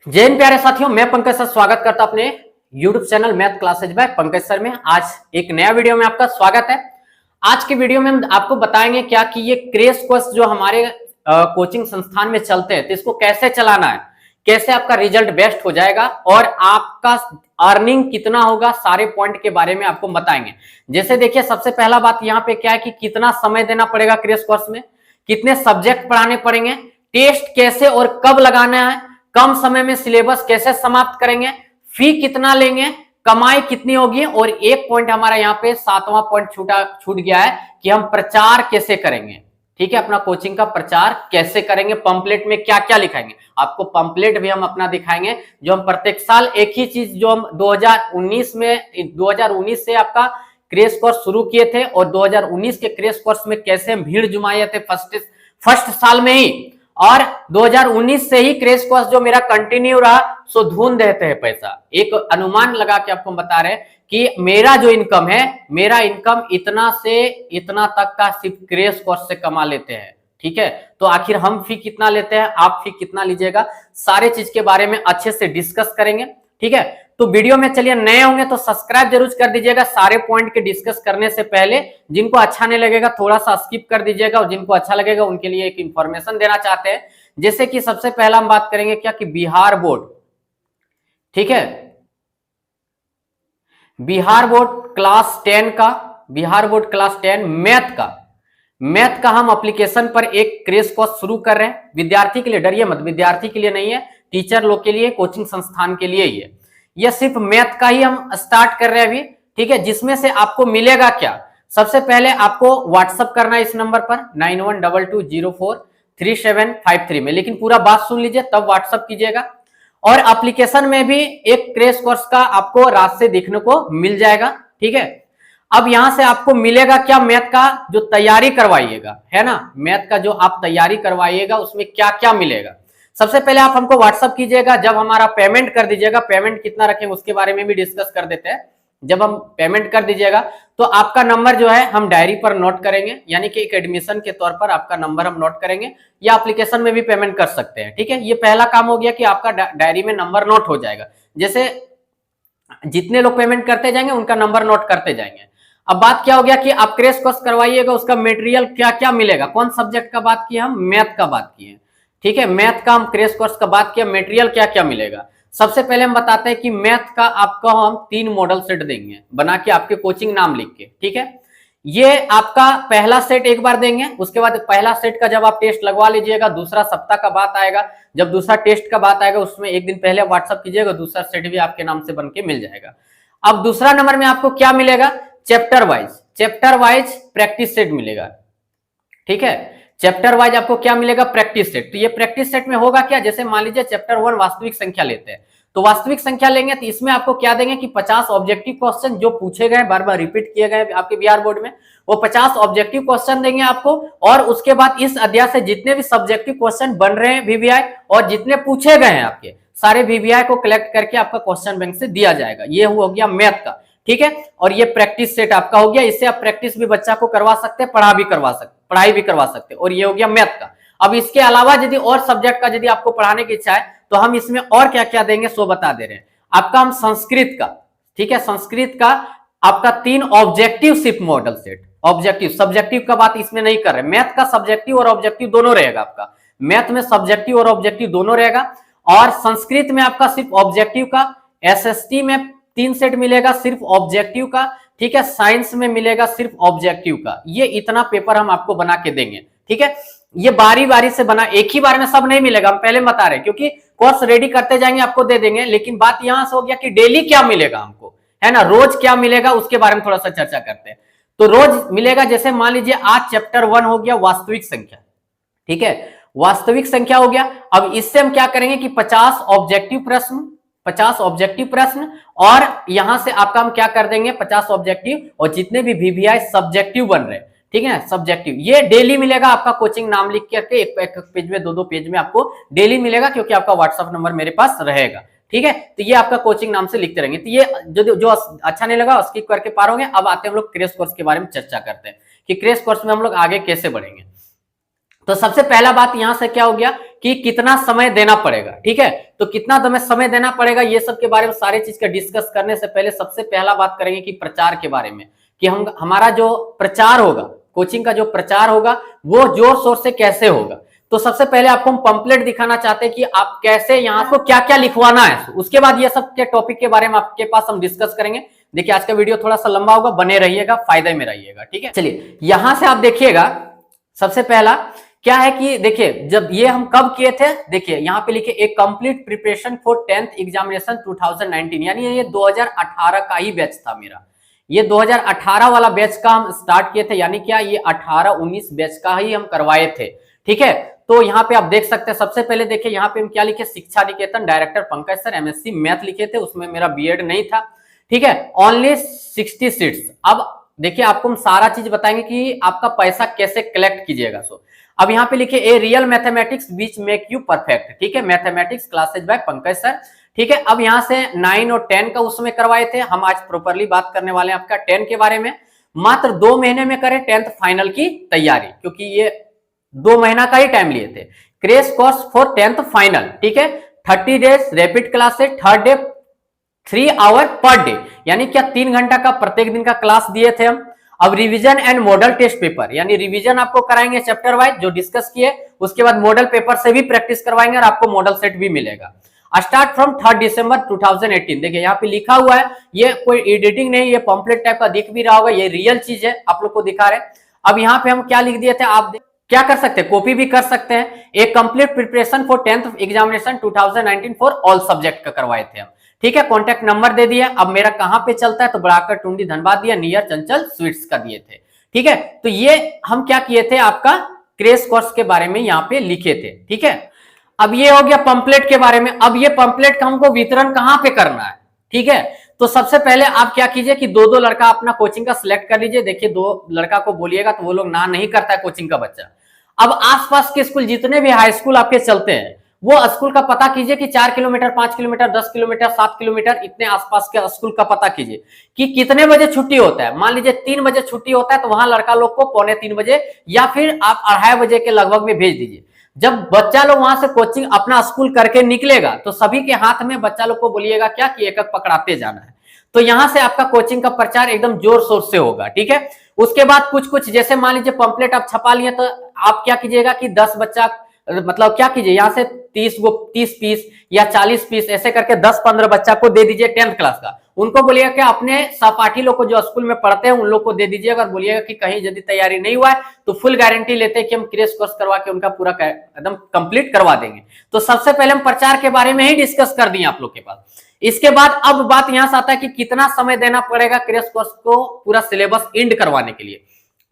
जय हिंद प्यारे साथियों, मैं पंकज सर स्वागत करता हूं अपने YouTube channel math classes by Pankaj sir में। आज एक नया वीडियो में आपका स्वागत है। आज के वीडियो में हम आपको बताएंगे क्या कि ये क्रैश कोर्स जो हमारे कोचिंग संस्थान में चलते हैं तो इसको कैसे चलाना है, कैसे आपका रिजल्ट बेस्ट हो जाएगा और आपका अर्निंग कितना होगा, सारे पॉइंट के बारे में आपको बताएंगे। जैसे देखिए, सबसे पहला बात यहाँ पे क्या है कि कितना समय देना पड़ेगा क्रैश कोर्स में, कितने सब्जेक्ट पढ़ाने पड़ेंगे, टेस्ट कैसे और कब लगाना है, कम समय में सिलेबस कैसे समाप्त करेंगे, फी कितना लेंगे, कमाई कितनी होगी, और एक पॉइंट हमारा यहाँ पे सातवां पॉइंट छूट गया है कि हम प्रचार कैसे करेंगे। ठीक है, अपना कोचिंग का प्रचार कैसे करेंगे, पंपलेट में क्या क्या लिखाएंगे। आपको पंपलेट भी हम अपना दिखाएंगे जो हम प्रत्येक साल एक ही चीज जो हम 2019 से आपका क्रैश कोर्स शुरू किए थे और 2019 के क्रैश कोर्स में कैसे हम भीड़ जुमाए थे फर्स्ट साल में ही, और 2019 से ही क्रैश कोर्स जो मेरा कंटिन्यू रहा सो धून देते हैं पैसा। एक अनुमान लगा के आपको बता रहे हैं कि मेरा जो इनकम है, मेरा इनकम इतना से इतना तक का सिर्फ क्रैश कोर्स से कमा लेते हैं। ठीक है, तो आखिर हम फी कितना लेते हैं, आप फी कितना लीजिएगा, सारे चीज के बारे में अच्छे से डिस्कस करेंगे। ठीक है, तो वीडियो में चलिए, नए होंगे तो सब्सक्राइब जरूर कर दीजिएगा। सारे पॉइंट के डिस्कस करने से पहले जिनको अच्छा नहीं लगेगा थोड़ा सा स्किप कर दीजिएगा, और जिनको अच्छा लगेगा उनके लिए एक इंफॉर्मेशन देना चाहते हैं। जैसे कि सबसे पहला हम बात करेंगे क्या कि बिहार बोर्ड, ठीक है, बिहार बोर्ड क्लास 10 का, बिहार बोर्ड क्लास 10 मैथ का हम एप्लीकेशन पर एक क्रैश कोर्स शुरू कर रहे हैं। विद्यार्थी के लिए, डरिए मत, विद्यार्थी के लिए नहीं है, टीचर लोग के लिए, कोचिंग संस्थान के लिए ही है। यह सिर्फ मैथ का ही हम स्टार्ट कर रहे हैं अभी। ठीक है, जिसमें से आपको मिलेगा क्या, सबसे पहले आपको व्हाट्सअप करना है इस नंबर पर 9122043753 में, लेकिन पूरा बात सुन लीजिए तब व्हाट्सअप कीजिएगा। और एप्लीकेशन में भी एक क्रैश कोर्स का आपको रात से देखने को मिल जाएगा। ठीक है, अब यहां से आपको मिलेगा क्या, मैथ का जो तैयारी करवाइएगा, है ना, मैथ का जो आप तैयारी करवाइएगा उसमें क्या क्या मिलेगा। सबसे पहले आप हमको व्हाट्सअप कीजिएगा, जब हमारा पेमेंट कर दीजिएगा, पेमेंट कितना रखेंगे उसके बारे में भी डिस्कस कर देते हैं। जब हम पेमेंट कर दीजिएगा तो आपका नंबर जो है हम डायरी पर नोट करेंगे, यानी कि एक एडमिशन के तौर पर आपका नंबर हम नोट करेंगे, या एप्लीकेशन में भी पेमेंट कर सकते हैं। ठीक है, ये पहला काम हो गया कि आपका डायरी में नंबर नोट हो जाएगा। जैसे जितने लोग पेमेंट करते जाएंगे उनका नंबर नोट करते जाएंगे। अब बात क्या हो गया कि आप क्रैश कोर्स करवाइएगा, उसका मटेरियल क्या क्या मिलेगा, कौन सब्जेक्ट का बात किया, हम मैथ का बात किए। ठीक है, मैथ का हम क्रैश कोर्स का बात किया, मटेरियल क्या क्या मिलेगा। सबसे पहले हम बताते हैं कि मैथ का आपको हम 3 मॉडल सेट देंगे बना के, आपके कोचिंग नाम लिख के। ठीक है, ये आपका पहला सेट एक बार देंगे, उसके बाद पहला सेट का जब आप टेस्ट लगवा लीजिएगा, दूसरा सप्ताह का बात आएगा, जब दूसरा टेस्ट का बात आएगा उसमें एक दिन पहले व्हाट्सअप कीजिएगा, दूसरा सेट भी आपके नाम से बन के मिल जाएगा। अब दूसरा नंबर में आपको क्या मिलेगा, चैप्टर वाइज प्रैक्टिस सेट मिलेगा। ठीक है, चैप्टर वाइज आपको क्या मिलेगा, प्रैक्टिस सेट। तो ये प्रैक्टिस सेट में होगा क्या, जैसे मान लीजिए चैप्टर 1 वास्तविक संख्या लेते हैं, तो वास्तविक संख्या लेंगे तो इसमें आपको क्या देंगे कि 50 ऑब्जेक्टिव क्वेश्चन जो पूछे गए, बार बार रिपीट किए गए आपके बिहार बोर्ड में, वो 50 ऑब्जेक्टिव क्वेश्चन देंगे आपको। और उसके बाद इस अध्याय से जितने भी सब्जेक्टिव क्वेश्चन बन रहे हैं वीवीआई और जितने पूछे गए हैं आपके सारे वीवीआई को कलेक्ट करके आपका क्वेश्चन बैंक से दिया जाएगा। ये हो गया मैथ का। ठीक है, और ये प्रैक्टिस सेट आपका हो गया, इससे आप प्रैक्टिस भी बच्चा को करवा सकते हैं, पढ़ाई भी करवा सकते हैं, और ये हो गया मैथ का। अब इसके अलावा यदि और सब्जेक्ट का यदि आपको पढ़ाने की इच्छा है तो हम इसमें और क्या क्या देंगे सो बता दे रहे हैं आपका। हम संस्कृत का, ठीक है, संस्कृत का आपका 3 ऑब्जेक्टिव सिर्फ मॉडल सेट, ऑब्जेक्टिव, सब्जेक्टिव का बात इसमें नहीं कर रहे, मैथ का सब्जेक्टिव और ऑब्जेक्टिव दोनों रहेगा आपका, मैथ में सब्जेक्टिव और ऑब्जेक्टिव दोनों रहेगा, और संस्कृत में आपका सिर्फ ऑब्जेक्टिव का, एसएसटी में 3 सेट मिलेगा सिर्फ ऑब्जेक्टिव का। ठीक है, साइंस में मिलेगा सिर्फ ऑब्जेक्टिव का। ये इतना पेपर हम आपको बना के देंगे। ठीक है, ये बारी बारी से बना, एक ही बार में सब नहीं मिलेगा, हम पहले बता रहे हैं, क्योंकि कोर्स रेडी करते जाएंगे आपको दे देंगे। लेकिन बात यहां से हो गया कि डेली क्या मिलेगा हमको, है ना, रोज क्या मिलेगा उसके बारे में थोड़ा सा चर्चा करते हैं। तो रोज मिलेगा, जैसे मान लीजिए आज चैप्टर 1 हो गया वास्तविक संख्या। ठीक है, वास्तविक संख्या हो गया। अब इससे हम क्या करेंगे कि 50 ऑब्जेक्टिव प्रश्न, और यहां से आपका हम क्या कर देंगे 50 ऑब्जेक्टिव, और जितने भी वीवीआई सब्जेक्टिव बन रहे हैं, ठीक है, सब्जेक्टिव, ये डेली मिलेगा आपका कोचिंग नाम लिख करके, एक पेज में 2 पेज में आपको डेली मिलेगा, क्योंकि आपका व्हाट्सएप नंबर मेरे पास रहेगा। ठीक है, तो ये आपका कोचिंग नाम से लिखते रहेंगे। तो ये जो अच्छा नहीं लगा स्किप करके पार होंगे। अब आते हैं हम लोग क्रैश कोर्स के बारे में चर्चा करते हैं कि क्रैश कोर्स में हम लोग आगे कैसे बढ़ेंगे। तो सबसे पहला बात यहां से क्या हो गया कि कितना समय देना पड़ेगा। ठीक है, तो कितना समय देना पड़ेगा, ये सब के बारे में सारे चीज का डिस्कस करने से पहले सबसे पहला बात करेंगे कि प्रचार के बारे में, कि हमारा जो प्रचार होगा, कोचिंग का जो प्रचार होगा वो जोर शोर से कैसे होगा। तो सबसे पहले आपको हम पंपलेट दिखाना चाहते हैं कि आप कैसे यहाँ को क्या क्या लिखवाना है, उसके बाद ये सब के टॉपिक के बारे में आपके पास हम डिस्कस करेंगे। देखिए आज का वीडियो थोड़ा सा लंबा होगा, बने रहिएगा, फायदे में रहिएगा। ठीक है, चलिए यहां से आप देखिएगा सबसे पहला क्या है कि देखिए जब ये हम कब किए थे, देखिए यहाँ पे लिखे एक complete preparation for 10th examination 2019, यानी ये 2018 का ही बैच था मेरा, ये 2018 वाला बैच का हम स्टार्ट किए थे, यानी क्या ये 18-19 बैच का ही हम करवाए थे। ठीक है, तो यहाँ पे आप देख सकते हैं सबसे पहले देखिए यहाँ पे हम क्या लिखे, Shiksha Niketan, director Pankaj sir, MSc math लिखे थे, उसमें मेरा बीएड नहीं था। ठीक है, ओनली 60 सीट्स। अब देखिए आपको हम सारा चीज बताएंगे कि आपका पैसा कैसे कलेक्ट कीजिएगा। सो अब यहाँ पे लिखे a real mathematics which make you perfect. ठीक है, mathematics classes by Pankaj sir. ठीक है, अब यहाँ से 9 और 10 का उसमें करवाए थे, हम आज प्रॉपरली बात करने वाले हैं आपका 10 के बारे में। मात्र 2 महीने में करें 10th फाइनल की तैयारी, क्योंकि ये 2 महीना का ही टाइम लिए थे। Crash course for 10th final. ठीक है, 30 days rapid classes, third day 3 hour per day, यानी क्या 3 घंटा का प्रत्येक दिन का क्लास दिए थे हम। अब revision and model test paper, यानी रिवीजन आपको कराएंगे चैप्टर वाइज जो डिस्कस किए, उसके बाद मॉडल पेपर से भी प्रैक्टिस करवाएंगे और आपको मॉडल सेट भी मिलेगा। स्टार्ट फ्रॉम 3 दिसंबर 2018। देखिए यहाँ पे लिखा हुआ है, ये कोई एडिटिंग नहीं, ये पॉम्पलेट टाइप का दिख भी रहा होगा, ये रियल चीज है, आप लोग को दिखा रहे हैं। अब यहाँ पे हम क्या लिख दिए थे, आप क्या कर सकते हैं, कॉपी भी कर सकते हैं। एक complete preparation for 10th examination 2019 for all subject का करवाए थे हम। ठीक है, कॉन्टैक्ट नंबर दे दिया। अब मेरा कहां पे चलता है, तो बड़ाकर टुंडी धनबाद दिया, नियर चंचल स्वीट्स का दिए थे। ठीक है, तो ये हम क्या किए थे, आपका क्रेश कोर्स के बारे में यहाँ पे लिखे थे। ठीक है, अब ये हो गया पंपलेट के बारे में। अब ये पंपलेट का हमको वितरण कहां पे करना है। ठीक है, तो सबसे पहले आप क्या कीजिए कि 2-2 लड़का अपना कोचिंग का सिलेक्ट कर लीजिए। देखिए 2 लड़का को बोलिएगा तो वो लोग ना नहीं करता है कोचिंग का बच्चा। अब आसपास के स्कूल जितने भी हाई स्कूल आपके चलते हैं, वो स्कूल का पता कीजिए कि 4 किलोमीटर, 5 किलोमीटर, 10 किलोमीटर, 7 किलोमीटर, इतने आसपास के स्कूल का पता कीजिए कि कितने बजे छुट्टी होता है। मान लीजिए 3 बजे छुट्टी होता है, तो वहां लड़का लोग को 3:45 बजे या फिर आप 2:30 बजे के लगभग में भेज दीजिए। जब बच्चा लोग वहां से कोचिंग अपना स्कूल करके निकलेगा, तो सभी के हाथ में बच्चा लोग को बोलिएगा क्या कि एक एक पकड़ाते जाना है। तो यहां से आपका कोचिंग का प्रचार एकदम जोर शोर से होगा। ठीक है, उसके बाद कुछ जैसे मान लीजिए पंपलेट आप छपा लिए, तो आप क्या कीजिएगा कि 10 बच्चा, मतलब क्या कीजिए यहाँ से 30 पीस या 40 पीस ऐसे करके 10-15 बच्चा को दे दीजिए 10th क्लास का। उनको बोलिएगा कि अपने सहपाठी लोग को जो स्कूल में पढ़ते हैं उन लोग को दे दीजिएगा और बोलिएगा कि कहीं यदि तैयारी नहीं हुआ है तो फुल गारंटी लेते हैं कि हम क्रेश कोर्स करवा के उनका पूरा एकदम कंप्लीट करवा देंगे। तो सबसे पहले हम प्रचार के बारे में ही डिस्कस कर दिए आप लोग के पास। इसके बाद अब बात यहां से आता है कि कितना समय देना पड़ेगा क्रेश कोर्स को पूरा सिलेबस एंड करवाने के लिए।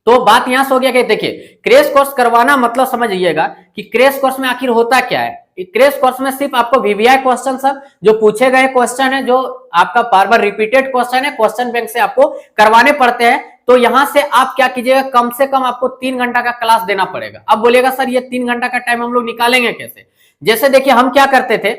तो बात यहां से हो गया कि देखिए क्रेश कोर्स करवाना मतलब समझिएगा कि क्रेश कोर्स में आखिर होता क्या है। क्रेश कोर्स में सिर्फ आपको वीवीआई क्वेश्चन सब जो पूछे गए क्वेश्चन है, जो आपका बार बार रिपीटेड क्वेश्चन है, क्वेश्चन बैंक से आपको करवाने पड़ते हैं। तो यहां से आप क्या कीजिएगा, कम से कम आपको 3 घंटा का क्लास देना पड़ेगा। अब बोलिएगा सर ये 3 घंटा का टाइम हम लोग निकालेंगे कैसे। जैसे देखिए हम क्या करते थे,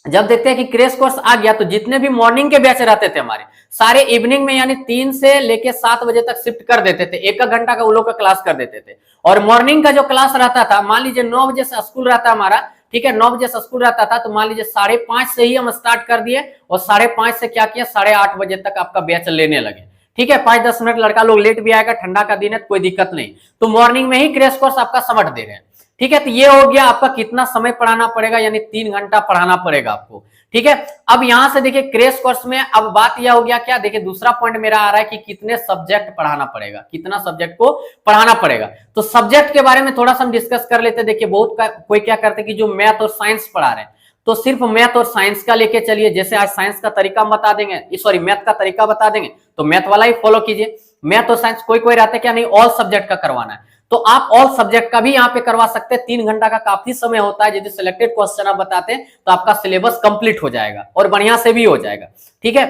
जब देखते हैं कि क्रेश कोर्स आ गया तो जितने भी मॉर्निंग के बैच रहते थे हमारे सारे इवनिंग में, यानी 3 से लेके 7 बजे तक शिफ्ट कर देते थे। 1 घंटा का वो लोग का क्लास कर देते थे। और मॉर्निंग का जो क्लास रहता था, मान लीजिए 9 बजे से स्कूल रहता हमारा, ठीक है, 9 बजे से स्कूल रहता था, तो मान लीजिए 5:30 से ही हम स्टार्ट कर दिए और 5:30 से क्या किया 8:30 बजे तक आपका बैच लेने लगे। ठीक है, 5-10 मिनट लड़का लोग लेट भी आएगा, ठंडा का दिन है, कोई दिक्कत नहीं। तो मॉर्निंग में ही क्रेश कोर्स आपका समझ दे रहे हैं। ठीक है, तो ये हो गया आपका कितना समय पढ़ाना पड़ेगा, यानी 3 घंटा पढ़ाना पड़ेगा आपको। ठीक है, अब यहां से देखिए क्रेश कोर्स में अब बात यह हो गया क्या, देखिए दूसरा पॉइंट मेरा आ रहा है कि कितने सब्जेक्ट पढ़ाना पड़ेगा, कितना सब्जेक्ट को पढ़ाना पड़ेगा। तो सब्जेक्ट के बारे में थोड़ा सा हम डिस्कस कर लेते हैं। देखिए बहुत कोई क्या करते हैं कि जो मैथ और साइंस पढ़ा रहे हैं तो सिर्फ मैथ और साइंस का लेके चलिए। जैसे आज साइंस का तरीका बता देंगे, सॉरी मैथ का तरीका बता देंगे, तो मैथ वाला ही फॉलो कीजिए। मैथ और साइंस कोई रहता है क्या, नहीं, ऑल सब्जेक्ट का करवाना है तो आप ऑल सब्जेक्ट का भी यहाँ पे करवा सकते हैं। 3 घंटा का काफी समय होता है, यदि सिलेक्टेड क्वेश्चन आप बताते हैं तो आपका सिलेबस कंप्लीट हो जाएगा और बढ़िया से भी हो जाएगा। ठीक है,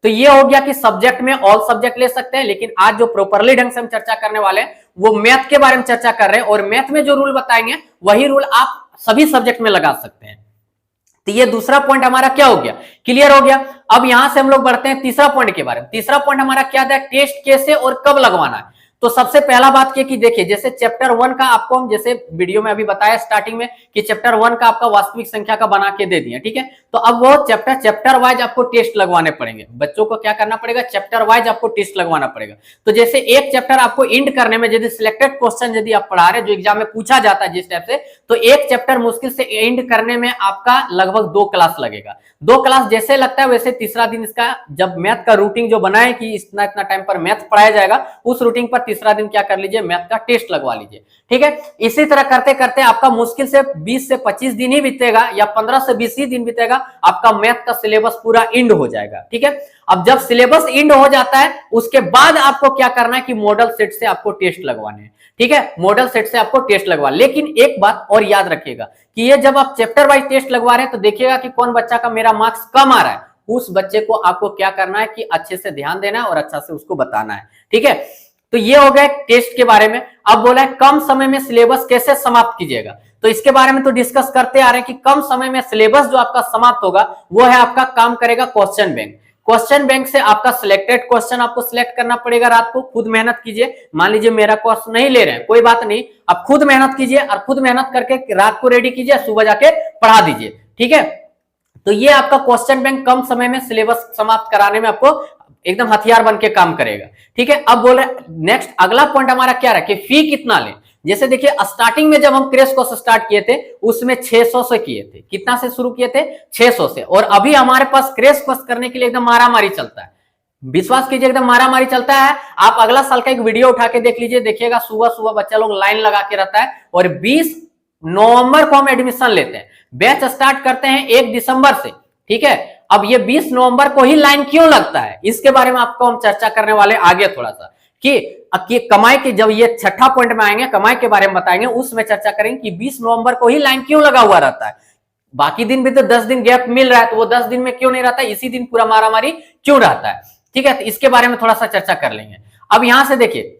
तो ये हो गया कि सब्जेक्ट में ऑल सब्जेक्ट ले सकते हैं। लेकिन आज जो प्रॉपरली ढंग से हम चर्चा करने वाले हैं वो मैथ के बारे में चर्चा कर रहे हैं, और मैथ में जो रूल बताएंगे वही रूल आप सभी सब्जेक्ट में लगा सकते हैं। तो ये दूसरा पॉइंट हमारा क्या हो गया, क्लियर हो गया। अब यहां से हम लोग बढ़ते हैं तीसरा पॉइंट के बारे में। तीसरा पॉइंट हमारा क्या था, टेस्ट कैसे और कब लगवाना है। तो सबसे पहला बात क्या कि देखिए, जैसे चैप्टर 1 का आपको हम जैसे वीडियो में अभी बताया स्टार्टिंग में कि चैप्टर 1 का आपका वास्तविक संख्या का बना के दे दिया, ठीक है। तो अब वो चैप्टर वाइज आपको टेस्ट लगवाने पड़ेंगे, बच्चों को क्या करना पड़ेगा, चैप्टर वाइज आपको टेस्ट लगवाना पड़ेगा। तो जैसे एक चैप्टर आपको इंड करने में यदि सिलेक्टेड क्वेश्चन यदि आप पढ़ा रहे जो एग्जाम में पूछा जाता है जिस टाइप से, तो एक चैप्टर मुश्किल से इंड करने में आपका लगभग 2 क्लास लगेगा। 2 क्लास जैसे लगता है वैसे तीसरा दिन इसका जब मैथ का रूटीन जो बनाए कि इतना इतना टाइम पर मैथ पढ़ाया जाएगा, उस रूटीन पर तीसरा दिन क्या कर लीजिए, मैथ का टेस्ट लगवा लीजिए, ठीक है। इसी तरह करते करते आपका मुश्किल से 20 से 25 दिन ही बीतेगा या 15 से 20 ही दिन बीतेगा, आपका मैथ का सिलेबस पूरा इंड हो जाएगा, ठीक है। अब जब सिलेबस इंड हो जाता है उसके बाद आपको क्या करना है कि मॉडल सेट से आपको टेस्ट लगवाने हैं, ठीक है। मॉडल सेट से आपको टेस्ट लगवा, लेकिन एक बात और याद रखिएगा कि ये जब आप चैप्टर वाइज टेस्ट लगवा रहे हैं तो देखिएगा कि कौन बच्चा का मेरा मार्क्स कम आ रहा है, उस बच्चे को आपको क्या करना है कि अच्छे से ध्यान देना है और अच्छा से उसको बताना है, ठीक है। तो ये हो गया टेस्ट के बारे में। अब बोला है कम समय में सिलेबस कैसे समाप्त कीजिएगा, तो इसके बारे में तो डिस्कस करते आ रहे हैं कि कम समय में सिलेबस जो आपका समाप्त होगा वो है आपका काम करेगा क्वेश्चन बैंक। क्वेश्चन बैंक से आपका सिलेक्टेड क्वेश्चन आपको सिलेक्ट करना पड़ेगा, रात को खुद मेहनत कीजिए। मान लीजिए मेरा कोर्स नहीं ले रहे हैं, कोई बात नहीं, आप खुद मेहनत कीजिए और खुद मेहनत करके रात को रेडी कीजिए, सुबह जाके पढ़ा दीजिए, ठीक है। तो ये आपका क्वेश्चन बैंक कम समय में सिलेबस समाप्त कराने में आपको एकदम हथियार बन के काम करेगा, ठीक है। अब बोल रहे नेक्स्ट अगला पॉइंट हमारा क्या रहे कि फी कितना ले। जैसे देखिए स्टार्टिंग में जब हम क्रेश कोर्स स्टार्ट किए थे उसमें 600 से किए थे, कितना से शुरू किए थे, 600 से, और अभी हमारे पास क्रेश कोर्स करने के लिए एकदम मारामारी चलता है, विश्वास कीजिए एकदम मारामारी चलता है। आप अगला साल का एक वीडियो उठा के देख लीजिए, देखिएगा सुबह सुबह बच्चा लोग लाइन लगा के रहता है और 20 नवंबर को हम एडमिशन लेते हैं, बैच स्टार्ट करते हैं 1 दिसंबर से, ठीक है। अब ये 20 नवंबर को ही लाइन क्यों लगता है, इसके बारे में आपको हम चर्चा करने वाले आगे थोड़ा सा कि कमाई की, जब ये छठा पॉइंट में आएंगे कमाई के बारे में बताएंगे, उसमें चर्चा करेंगे कि 20 नवंबर को ही लाइन क्यों लगा हुआ रहता है। बाकी दिन भी तो 10 दिन गैप मिल रहा है, तो वो 10 दिन में क्यों नहीं रहता, इसी दिन पूरा मारामारी क्यों रहता है, ठीक है। तो इसके बारे में थोड़ा सा चर्चा कर लेंगे। अब यहां से देखिए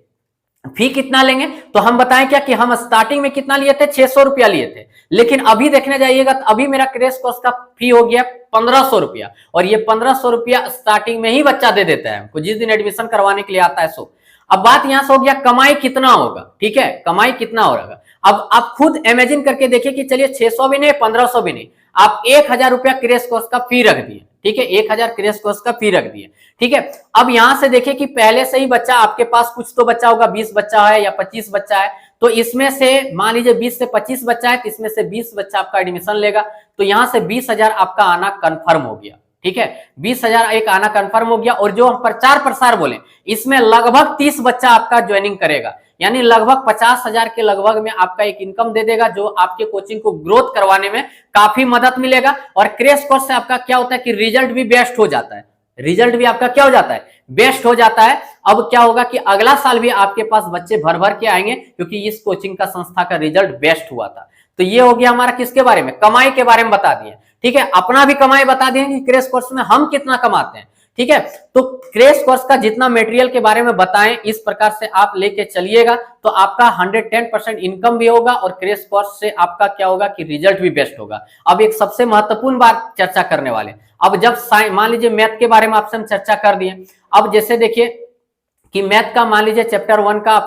फी कितना लेंगे, तो हम बताएं क्या कि हम स्टार्टिंग में कितना लिए थे, 600 रुपया लिए थे, लेकिन अभी देखने जाइएगा तो अभी मेरा क्रेश कोर्स का फी हो गया 1500 रुपया, और ये 1500 रुपया स्टार्टिंग में ही बच्चा दे देता है हमको जिस दिन एडमिशन करवाने के लिए आता है। सो अब बात यहां से हो गया कमाई कितना होगा, ठीक है, कमाई कितना होगा। अब आप खुद इमेजिन करके देखिए कि चलिए 600 भी नहीं 1500 भी नहीं, आप 1000 रुपया क्रेश कोर्स का फी रख दिए, ठीक है, 1000 क्रेश कोर्स का फी रख दिए, ठीक है। अब यहां से देखिए कि पहले से ही बच्चा आपके पास कुछ तो बच्चा होगा, 20 बच्चा है या 25 बच्चा है, तो इसमें से मान लीजिए 20 से 25 बच्चा है तो इसमें से 20 बच्चा आपका एडमिशन लेगा, तो यहां से 20,000 आपका आना कंफर्म हो गया, ठीक है, 20,000 एक आना कंफर्म हो गया। और जो हम प्रचार प्रसार बोले इसमें लगभग 30 बच्चा आपका ज्वाइनिंग करेगा, यानी लगभग 50,000 के लगभग में आपका एक इनकम दे देगा, जो आपके कोचिंग को ग्रोथ करवाने में काफी मदद मिलेगा। और क्रेश कोर्स से आपका क्या होता है कि रिजल्ट भी बेस्ट हो जाता है, रिजल्ट भी आपका क्या हो जाता है, बेस्ट हो जाता है। अब क्या होगा कि अगला साल भी आपके पास बच्चे भर भर के आएंगे क्योंकि इस कोचिंग का संस्था का रिजल्ट बेस्ट हुआ था। तो ये हो गया हमारा किसके बारे में, कमाई के बारे में बता दिए, ठीक है। अपना भी कमाई बता दिए कि क्रेश कोर्स में हम कितना कमाते हैं, ठीक है। तो क्रेश कोर्स का जितना मटेरियल के बारे में बताएं इस प्रकार से आप लेके चलिएगा तो आपका 110% इनकम भी होगा और क्रेश कोर्स से आपका क्या होगा कि रिजल्ट भी बेस्ट होगा। अब एक सबसे महत्वपूर्ण बात चर्चा करने वाले, अब जब मान लीजिए मैथ के बारे में आपसे हम चर्चा कर दिए, अब जैसे देखिए कि मैथ का मान लीजिए चैप्टर 1 का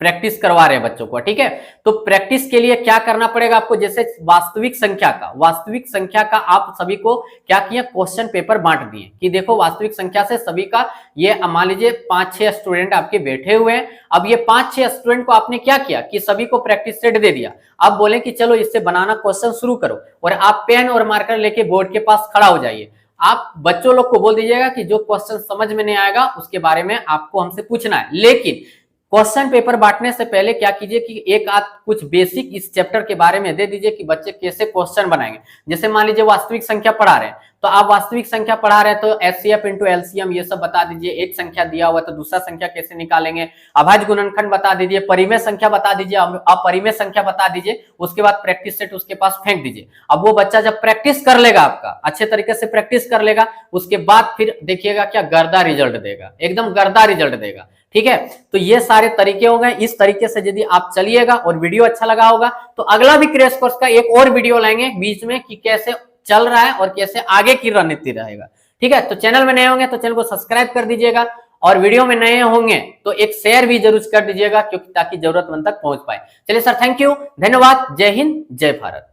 प्रैक्टिस करवा रहे हैं बच्चों को, ठीक है। तो प्रैक्टिस के लिए क्या करना पड़ेगा आपको, जैसे वास्तविक संख्या का आप सभी को क्या किया, क्वेश्चन पेपर बांट दिए कि देखो वास्तविक संख्या से सभी का, ये मान लीजिए 5-6 स्टूडेंट आपके बैठे हुए हैं। अब ये 5-6 स्टूडेंट को आपने क्या किया कि सभी को प्रैक्टिस सेट दे दिया। अब बोले कि चलो इससे बनाना क्वेश्चन शुरू करो, और आप पेन और मार्कर लेके बोर्ड के पास खड़ा हो जाइए। आप बच्चों लोग को बोल दीजिएगा कि जो क्वेश्चन समझ में नहीं आएगा उसके बारे में आपको हमसे पूछना है, लेकिन क्वेश्चन पेपर बांटने से पहले क्या कीजिए कि एक आध कुछ बेसिक इस चैप्टर के बारे में दे दीजिए कि बच्चे कैसे क्वेश्चन बनाएंगे। जैसे मान लीजिए वास्तविक संख्या पढ़ा रहे हैं तो आप वास्तविक संख्या पढ़ा रहे हैं तो एचसीएफ इंटू एलसीएम ये सब बता दीजिए, एक संख्या दिया हुआ तो दूसरा संख्या कैसे निकालेंगे, अभाज्य गुणनखंड बता दीजिए, परिमेय संख्या बता दीजिए, अपरिमेय संख्या बता दीजिए, उसके बाद प्रैक्टिस सेट उसके पास फेंक दीजिए। अब वो बच्चा जब प्रैक्टिस कर लेगा, आपका अच्छे तरीके से प्रैक्टिस कर लेगा, उसके बाद फिर देखिएगा क्या गर्दा रिजल्ट देगा, एकदम गर्दा रिजल्ट देगा, ठीक है। तो ये सारे तरीके हो गए, इस तरीके से यदि आप चलिएगा और वीडियो अच्छा लगा होगा तो अगला भी क्रेश कोर्स का एक और वीडियो लाएंगे बीच में कि कैसे चल रहा है और कैसे आगे की रणनीति रहेगा, ठीक है। तो चैनल में नए होंगे तो चैनल को सब्सक्राइब कर दीजिएगा और वीडियो में नए होंगे तो एक शेयर भी जरूर कर दीजिएगा, क्योंकि ताकि जरूरतमंद तक पहुंच पाए। चलिए सर, थैंक यू, धन्यवाद, जय हिंद, जय भारत।